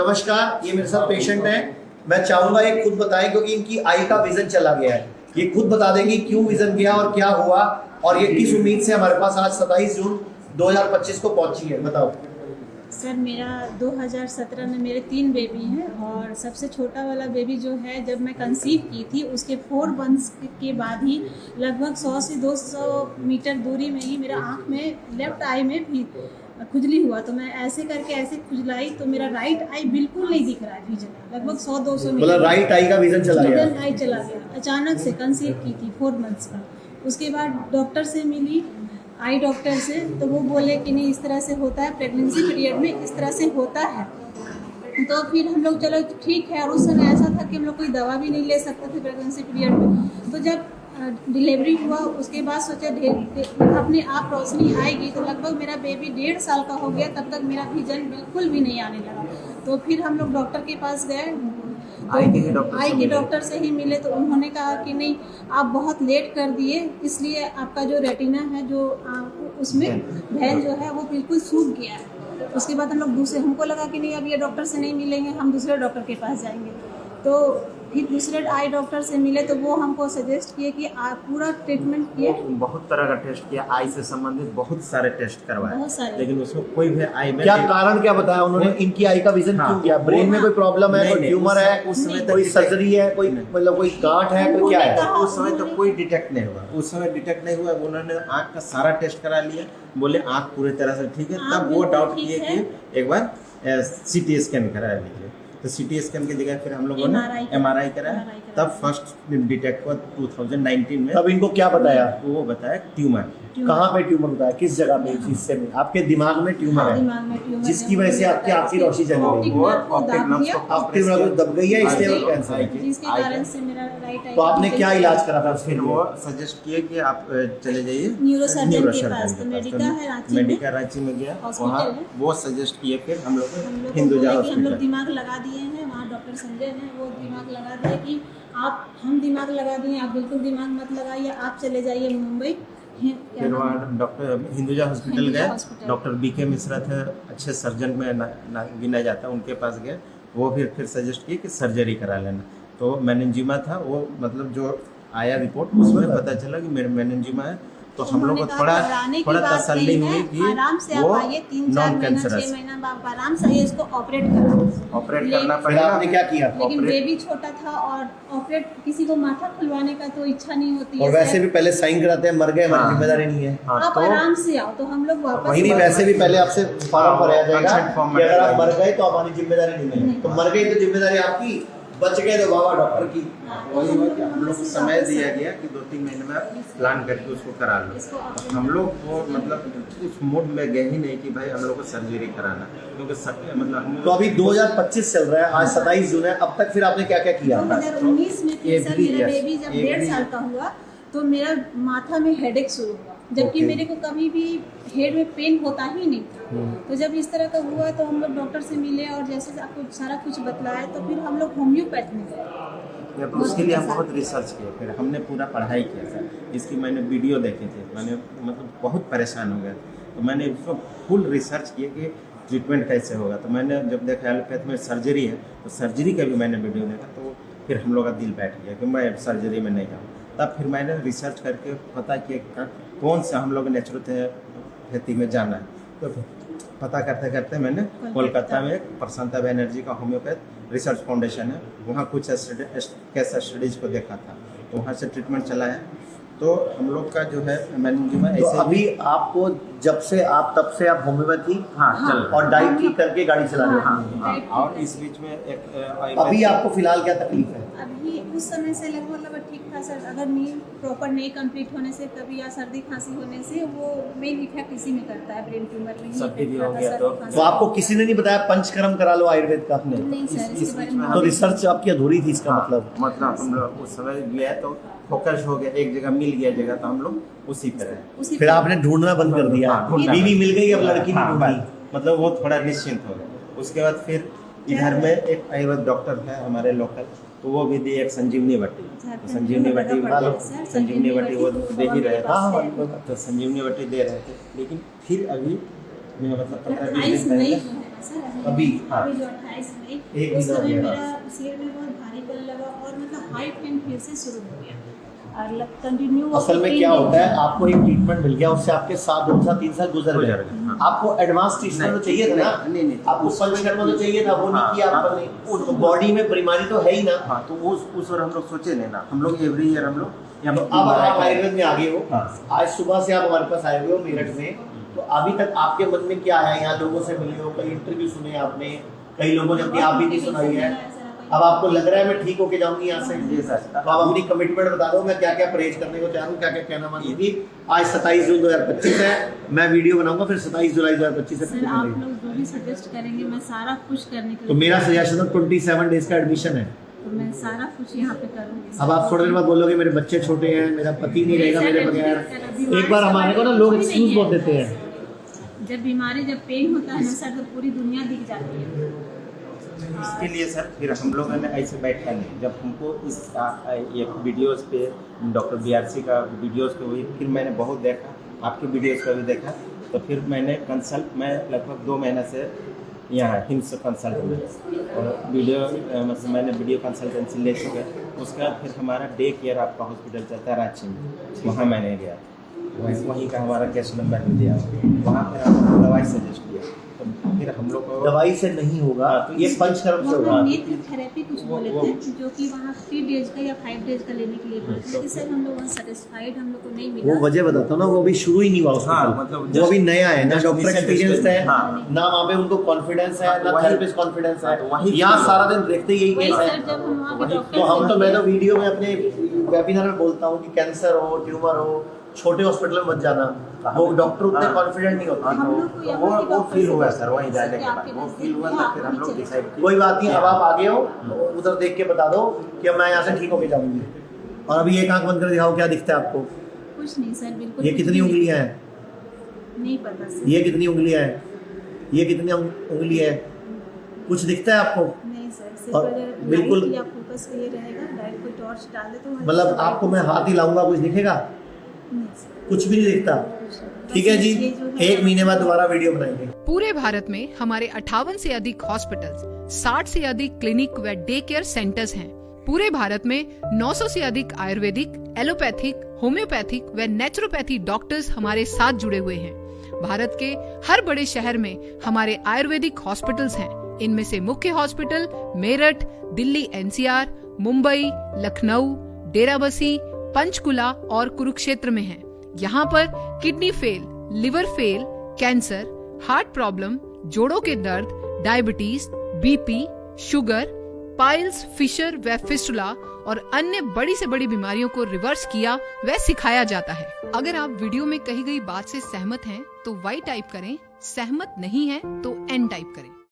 नमस्कार, ये मेरे साथ पेशेंट है। मैं चाहूंगा ये खुद बताएं क्योंकि इनकी आई का विजन चला गया है। ये खुद बता देंगे क्यों विजन गया और क्या हुआ और ये किस उम्मीद से हमारे पास आज 27 जून 2025 को पहुंची है। बताओ सर, मेरा 2017 में मेरे 3 बेबी हैं और सबसे छोटा वाला बेबी जो है जब मैं कंसीव की थी उसके 4 मंथ्स के बाद ही लगभग 100 से 200 मीटर दूरी में ही मेरा आँख में लेफ्ट आई में भी खुजली हुआ। तो मैं ऐसे करके ऐसे खुजलाई तो मेरा राइट आई बिल्कुल नहीं दिख रहा है विजन, लगभग 100-200 मीटर मतलब राइट आई का विजन चला गया। विजन आई चला गया। अचानक से कंसीव की थी 4 मंथ्स का। उसके बाद डॉक्टर से मिली, आई डॉक्टर से, तो वो बोले कि नहीं इस तरह से होता है, प्रेगनेंसी पीरियड में इस तरह से होता है। तो फिर हम लोग चलो ठीक है। और उस समय ऐसा था कि हम लोग कोई दवा भी नहीं ले सकते थे प्रेगनेंसी पीरियड में। तो जब डिलीवरी हुआ उसके बाद सोचा अपने आप रोशनी आएगी। तो लगभग मेरा बेबी 1.5 साल का हो गया, तब तक मेरा विजन बिल्कुल भी नहीं आने लगा। तो फिर हम लोग डॉक्टर के पास गए, आई के डॉक्टर से ही मिले। तो उन्होंने कहा कि नहीं आप बहुत लेट कर दिए, इसलिए आपका जो रेटिना है जो उसमें भेल जो है वो बिल्कुल सूख गया है। उसके बाद हम लोग हमको लगा कि नहीं अब ये डॉक्टर से नहीं मिलेंगे, हम दूसरे डॉक्टर के पास जाएंगे। तो फिर दूसरे आई डॉक्टर से मिले तो वो हमको सजेस्ट किए कि आप पूरा ट्रीटमेंट किए। बहुत तरह का टेस्ट किया, आई से संबंधित बहुत सारे टेस्ट करवाए, लेकिन उसमें कोई भी आई में क्या कारण क्या बताया उन्होंने? इनकी आई का विजन क्यों गया? ब्रेन में कोई प्रॉब्लम है, कोई ट्यूमर है, उस समय कोई सर्जरी है, कोई मतलब कोई गांठ है, कोई क्या है? उस समय तो कोई डिटेक्ट नहीं हुआ। उस समय डिटेक्ट नहीं हुआ। उन्होंने आँख का सारा टेस्ट करा लिया, बोले आँख पूरी तरह से ठीक है। तब वो डाउट किए कि एक बार CT स्कैन करा लीजिए। तो CT स्कैन की जगह फिर हम लोगों ने MRI कराया। तब फर्स्ट डिटेक्ट हुआ 2019 में। तब इनको क्या बताया? वो बताया ट्यूमर। कहाँ पे ट्यूमर बताया? किस जगह पे? इस हिस्से में आपके दिमाग में ट्यूमर है, जिसकी वजह से आपकी आँख की रोशनी चली गई। ऑप्टिक नर्व दब गई है, इसलिए वो कैंसर है। जिसके कारण से मेरा राइट आई। तो आपने क्या इलाज करा था? फिर वो सजेस्ट किए कि आप चले जाइए न्यूरोसर्जन के पास। तो मेडिका रांची में गया, वहाँ वो सजेस्ट किए। फिर हम लोग हिंदुजा हम लोग हॉस्पिटल दिमाग लगा दिए हैं, वहाँ डॉक्टर संजय हैं, वो दिमाग लगा दिए कि हम दिमाग लगा दिए, आप बिल्कुल दिमाग मत लगाइए, आप चले जाइए मुंबई। फिर वहाँ डॉक्टर हिंदुजा हॉस्पिटल गए। डॉक्टर BK मिश्रा थे, अच्छे सर्जन में गिना जाता है, उनके पास गए। वो फिर सजेस्ट किए कि सर्जरी करा लेना। तो मेनिंजिमा था, वो मतलब जो आया रिपोर्ट उसमें पता चला कि मेरे मेनिंजिमा है। तो हम लोग को थोड़ा तसल्ली हुई कि आराम से वो आप आइए, 3-4 महीना 6 महीना आप आराम से आइए, इसको ऑपरेट करना पड़ेगा। आपने क्या किया? लेकिन बेबी छोटा था और ऑपरेट किसी को माथा खुलवाने का तो इच्छा नहीं होती है। और वैसे भी पहले साइन कराते हैं, मर गए हमारी जिम्मेदारी नहीं है। आप आराम से आओ। तो हम लोग वापस नहीं, वैसे भी पहले आपसे फॉर्म भराया जाएगा कि अगर आप मर गए तो हमारी जिम्मेदारी नहीं है। तो मर गई तो जिम्मेदारी आपकी, बच गए तो बाबा डॉक्टर की। वही हुआ कि हम लोग को समय दिया गया कि 2-3 महीने में आप प्लान करके उसको करा लो। तो हम लोग वो मतलब उस मूड में गए ही नहीं कि भाई हम लोग को सर्जरी कराना, क्योंकि मतलब तो अभी 2025 चल रहा है, आज 27 जून है। अब तक फिर आपने क्या क्या किया? 2019 में फिर सर मेरा बेबी जब 1.5 साल का हुआ तो मेरा माथा में हेडेक शुरू हुआ, जबकि मेरे को कभी भी हेड में पेन होता ही नहीं था। तो जब इस तरह का हुआ तो हम लोग डॉक्टर से मिले और जैसे आपको सारा कुछ बतलाया तो फिर हम लोग होम्योपैथ में गए। उसके लिए हम बहुत रिसर्च किए, फिर हमने पूरा पढ़ाई किया था। इसकी मैंने वीडियो देखे थे, मैंने मतलब बहुत परेशान हो गया। तो मैंने उसको फुल रिसर्च किया कि ट्रीटमेंट कैसे होगा। तो मैंने जब देखा एलोपैथ में सर्जरी है तो सर्जरी का भी मैंने वीडियो देखा। तो फिर हम लोग का दिल बैठ गया कि मैं सर्जरी में नहीं जाऊँ। तब फिर मैंने रिसर्च करके पता किया कौन से हम लोग नेचुरोपैथी में जाना है। तो पता करते करते मैंने कोलकाता में एक प्रशांता बनर्जी का होम्योपैथ रिसर्च फाउंडेशन है, वहाँ कुछ केस स्टडीज को देखा था। तो वहाँ से ट्रीटमेंट चलाया। तो हम लोग का जो है मेनिंजिमा ऐसे। तो अभी आपको तब से आप होम्योपैथी और डाइट ठीक करके गाड़ी चला रहे हो। और इस बीच में एक अभी आपको फिलहाल क्या तकलीफ है? अभी उस समय से लगभग ठीक था सर। अगर नींद प्रॉपर नहीं कंप्लीट होने से कभी या सर्दी खांसी होने से वो मेन इफेक्ट इसी में करता है, ब्रेन ट्यूमर में ही हो गया। तो आपको किसी ने नहीं बताया पंचकर्म करा लो आयुर्वेद का? आपने नहीं सर, इसके बारे में तो रिसर्च आपकी अधूरी थी इसका मतलब हम लोग उस समय गया तो फोकस हो गया, एक जगह मिल गया जगह, तो हम लोग उसी पर है। फिर आपने ढूंढना बंद कर दिया। बीवी मिल गई, अब लड़की नहीं ढूंढी। मतलब वो थोड़ा निश्चिंत हो गया। उसके बाद फिर इधर में एक आयुर्वेद डॉक्टर है हमारे लोकल, तो वो भी दिए एक संजीवनी बट्टी। तो संजीवनी बट्टी वो दे ही रहे थे। तो संजीवनी बट्टी दे रहे थे, लेकिन फिर अभी मतलब 15-20 दिन पहले सर अभी? अभी जो 28 मई एक उस महीना हो समय गया। मेरा सिर में बहुत भारीपन लगा और मतलब हाइट पेन फिर से शुरू हो गया और कंटिन्यू असल में क्या होता है, आपको एक ट्रीटमेंट मिल गया, उससे आपके 2 साल 3 साल गुजर गुजर गए। गए, हाँ। आपको एडवांस ट्रीटमेंट तो चाहिए था ना, नहीं, आपको पंच करना तो चाहिए था, वो नहीं हाँ, किया हाँ। आपने। तो बॉडी में बीमारी तो है ही ना। हाँ, तो उस और हम लोग सोचे नहीं ना, हम लोग एवरी ईयर हम लोग यहाँ तो पे अब आप बीमार आयुर्वेद में आगे हो, हाँ। आज सुबह से आप हमारे पास आए हुए हो मेरठ में, तो अभी तक आपके मन में क्या है? यहाँ लोगों से मिले हो, कई इंटरव्यू सुने आपने, कई लोगों ने अपनी आप भी सुनाई है, अब आपको लग रहा है मैं ठीक होके जाऊंगी यहाँ से? जी सर। तो आप अपनी कमिटमेंट बता दो, मैं क्या क्या परहेज करने को चाह रहा हूँ, क्या क्या कहना मानूंगी। आज 27 जून 2025 है, मैं वीडियो बनाऊंगा, फिर 27 जुलाई 2025 से सर आप लोग जो भी सजेस्ट करेंगे मैं सारा कुछ करने के लिए तो मेरा सजेशन है 27 डेज का एडमिशन है। तो मैं सारा कुछ यहाँ पे करूँगी। अब आप थोड़ी देर बाद बोलोगे मेरे बच्चे छोटे हैं, मेरा पति नहीं रहेगा मेरे बगैर। एक बार हमारे को ना लोग एक्सक्यूज बहुत देते हैं। जब बीमारी जब पेन होता है ना सर तो पूरी दुनिया दिख जाती है। इसके लिए सर फिर हम लोगों ने ऐसे बैठा नहीं, जब हमको इस ये वीडियोस पे डॉक्टर BRC का वीडियोस पे हुई, फिर मैंने बहुत देखा, आपके वीडियोस का भी देखा, तो फिर मैंने मैं लगभग 2 महीने से यहाँ हिम्स कंसल्ट में और मतलब मैंने वीडियो कंसल्टेंसी ले चुके। उसके बाद फिर हमारा डे केयर आपका हॉस्पिटल चलता है रांची में, वहाँ मैंने गया, वहीं का हमारा केस नंबर भी दिया, वहाँ फिर हमको दवाई सजेस्ट किया, तो फिर हम लोग को दवाई से नहीं होगा, तो ये पंचकर्म से होगा। वहाँ नेत्र थेरेपी कुछ बोले थे जो कि वहाँ 3 डेज का या 5 डेज का लेने के लिए बोले थे, लेकिन सर हम लोग वहाँ सेटिस्फाइड हम लोग को नहीं मिला। वो वजह बताता हूँ ना, वो अभी शुरू ही नहीं हुआ हाँ, हॉस्पिटल, मतलब वो अभी नया है ना, डॉक्टर recent एक्सपीरियंस है हाँ। ना, वहाँ पे उनको कॉन्फिडेंस है ना, वही- थेरेपिस्ट कॉन्फिडेंस है, तो वही- यहाँ सारा दिन देखते यही वही केस सर है। जब हम वहाँ पे वही- डॉक्टर तो हम से तो मैं तो मिले, वीडियो में अपने वेबिनार में बोलता हूँ कि कैंसर हो, ट्यूमर हो, छोटे हॉस्पिटल में मत जाना, वो डॉक्टर उतने हाँ। कॉन्फिडेंट नहीं होते। हम लोग को यहाँ के वो डॉक्टर फील से हुआ पूछा सर, वहीं जाने के कि बाद आपके वो नज़दीक फील हुआ, है, तो आप फिर नहीं हम लोग चले। डिसाइड किए। कोई बात नहीं, अब आप आगे हो, उधर देख के बता दो कि अब मैं यहाँ से ठीक होके जाऊंगी। और अभी एक आंख बंद कर दिखाओ, क्या दिखता है आपको? कुछ नहीं सर, बिल्कुल ये कुछ कितनी नहीं उंगलियां हैं? नहीं पता सर। ये कितनी उंगलियां हैं? ये कितनी उंगली है? कुछ दिखता है आपको? नहीं सर, सिर्फ और अगर बिल्कुल- लाइट या फोकस पे ये रहेगा, लाइट कोई टॉर्च डाल दे तो वहाँ मतलब से आपको मैं हाथ ही लाऊंगा, कुछ दिखेगा? नहीं सर, कुछ भी नहीं दिखता। बस ठीक है जी, ये जो है- 1 महीने बाद दोबारा वीडियो बनाएंगे। पूरे भारत में हमारे 58 से अधिक हॉस्पिटल्स, 60 से अधिक क्लिनिक व डे केयर सेंटर्स हैं। पूरे भारत में 900 से अधिक आयुर्वेदिक, एलोपैथिक, होम्योपैथिक व नेचुरोपैथी डॉक्टर्स हमारे साथ जुड़े हुए हैं। भारत के हर बड़े शहर में हमारे आयुर्वेदिक हॉस्पिटल्स हैं। इनमें से मुख्य हॉस्पिटल मेरठ, दिल्ली NCR, मुंबई, लखनऊ, डेराबसी, पंचकुला और कुरुक्षेत्र में हैं। यहाँ पर kidney fail, liver fail, cancer, heart problem, जोड़ों के दर्द, diabetes, BP, sugar, piles, fissure व फिस्टुला और अन्य बड़ी से बड़ी बीमारियों को रिवर्स किया व सिखाया जाता है। अगर आप वीडियो में कही गई बात से सहमत हैं तो Y टाइप करें, सहमत नहीं हैं तो N टाइप करें।